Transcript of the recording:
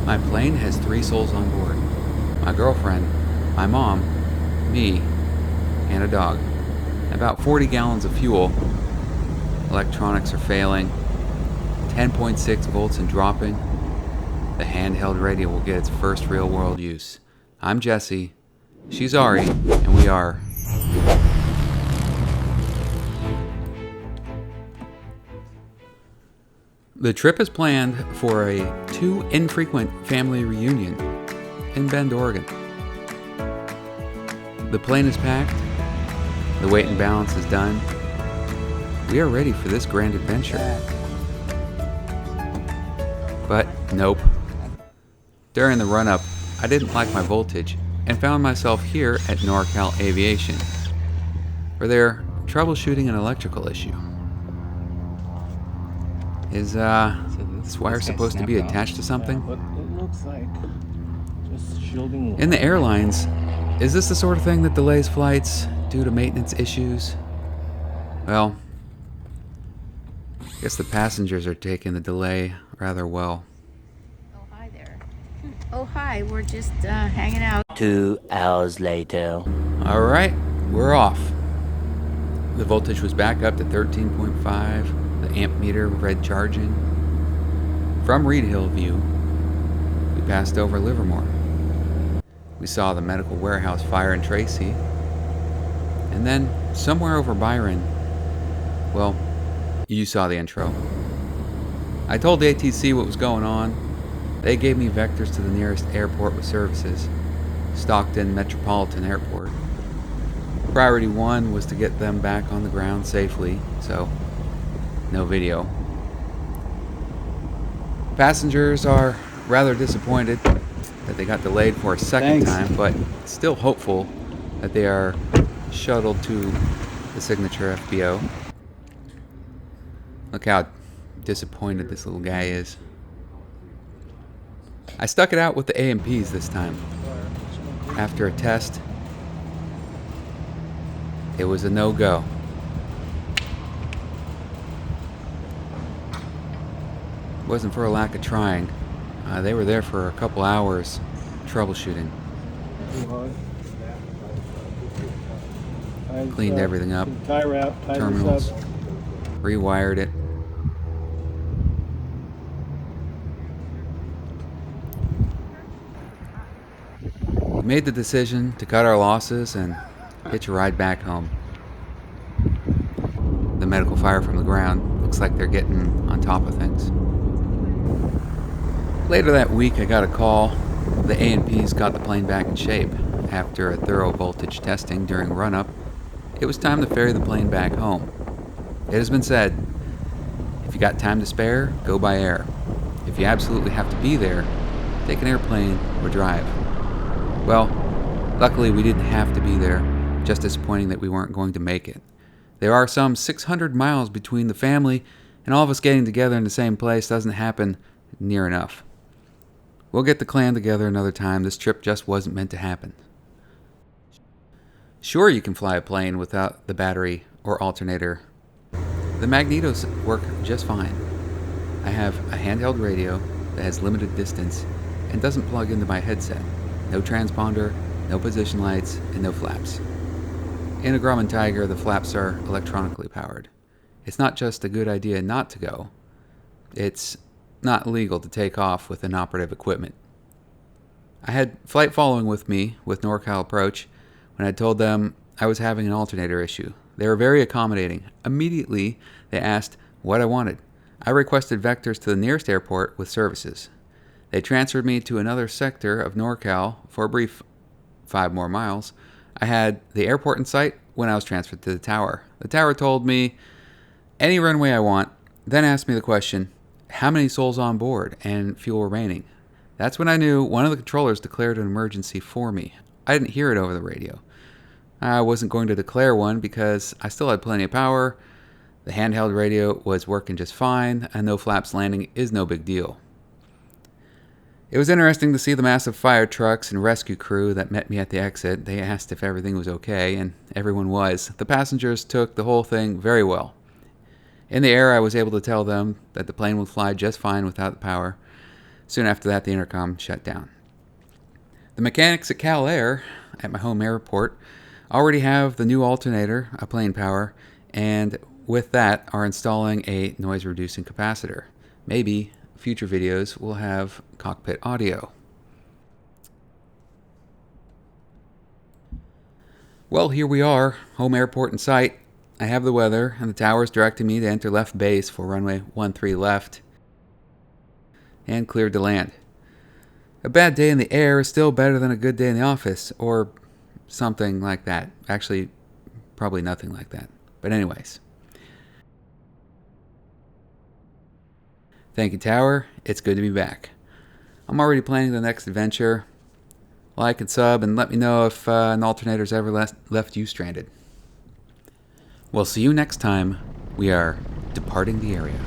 My plane has 3 souls on board. My girlfriend, my mom, me, and a dog. About 40 gallons of fuel. Electronics are failing. 10.6 volts and dropping. The handheld radio will get its first real-world use. I'm Jesse. She's Ari, and we are... The trip is planned for a too infrequent family reunion in Bend, Oregon. The plane is packed. The weight and balance is done. We are ready for this grand adventure. But nope. During the run-up, I didn't like my voltage and found myself here at NorCal Aviation, where they're troubleshooting an electrical issue. Is this wire supposed to be attached to something? But it looks like just shielding. In the airlines, is this the sort of thing that delays flights due to maintenance issues? Well, I guess the passengers are taking the delay rather well. Oh, hi there. Oh, hi. We're just hanging out. 2 hours later. Alright, we're off. The voltage was back up to 13.5. The amp meter read charging. From Reed Hill View, we passed over Livermore. We saw the medical warehouse fire in Tracy. And then, somewhere over Byron, well, you saw the intro. I told the ATC what was going on. They gave me vectors to the nearest airport with services, Stockton Metropolitan Airport. Priority 1 was to get them back on the ground safely, so no video. Passengers are rather disappointed that they got delayed for a second time, but still hopeful that they are shuttled to the signature FBO. Look how disappointed this little guy is. I stuck it out with the AMPs this time. After a test, it was a no-go. It wasn't for a lack of trying. They were there for a couple hours troubleshooting. Cleaned everything up. Terminals. Rewired it. We made the decision to cut our losses and hitch a ride back home. The medical fire from the ground looks like they're getting on top of things. Later that week, I got a call. The A&Ps got the plane back in shape. After a thorough voltage testing during run-up, it was time to ferry the plane back home. It has been said, if you got time to spare, go by air. If you absolutely have to be there, take an airplane or drive. Well, luckily we didn't have to be there. Just disappointing that we weren't going to make it. There are some 600 miles between the family, and all of us getting together in the same place doesn't happen near enough. We'll get the clan together another time. This trip just wasn't meant to happen. Sure, you can fly a plane without the battery or alternator. The magnetos work just fine. I have a handheld radio that has limited distance and doesn't plug into my headset. No transponder, no position lights, and no flaps. In a Grumman Tiger, the flaps are electronically powered. It's not just a good idea not to go. It's not legal to take off with inoperative equipment. I had flight following with me with NorCal Approach when I told them I was having an alternator issue. They were very accommodating. Immediately, they asked what I wanted. I requested vectors to the nearest airport with services. They transferred me to another sector of NorCal for a brief 5 more miles. I had the airport in sight when I was transferred to the tower. The tower told me any runway I want, then asked me the question, how many souls on board and fuel remaining? That's when I knew one of the controllers declared an emergency for me. I didn't hear it over the radio. I wasn't going to declare one because I still had plenty of power. The handheld radio was working just fine, and no flaps landing is no big deal. It was interesting to see the massive fire trucks and rescue crew that met me at the exit. They asked if everything was okay, and everyone was. The passengers took the whole thing very well. In the air, I was able to tell them that the plane would fly just fine without the power. Soon after that, the intercom shut down. The mechanics at Cal Air, at my home airport, already have the new alternator, a plane power, and with that are installing a noise-reducing capacitor. Maybe future videos will have cockpit audio. Well, here we are, home airport in sight. I have the weather, and the tower is directing me to enter left base for runway 13 left, and cleared to land. A bad day in the air is still better than a good day in the office, or something like that. Actually, probably nothing like that. But anyways. Thank you, Tower. It's good to be back. I'm already planning the next adventure. Like and sub, and let me know if an alternator's ever left you stranded. We'll see you next time. We are departing the area.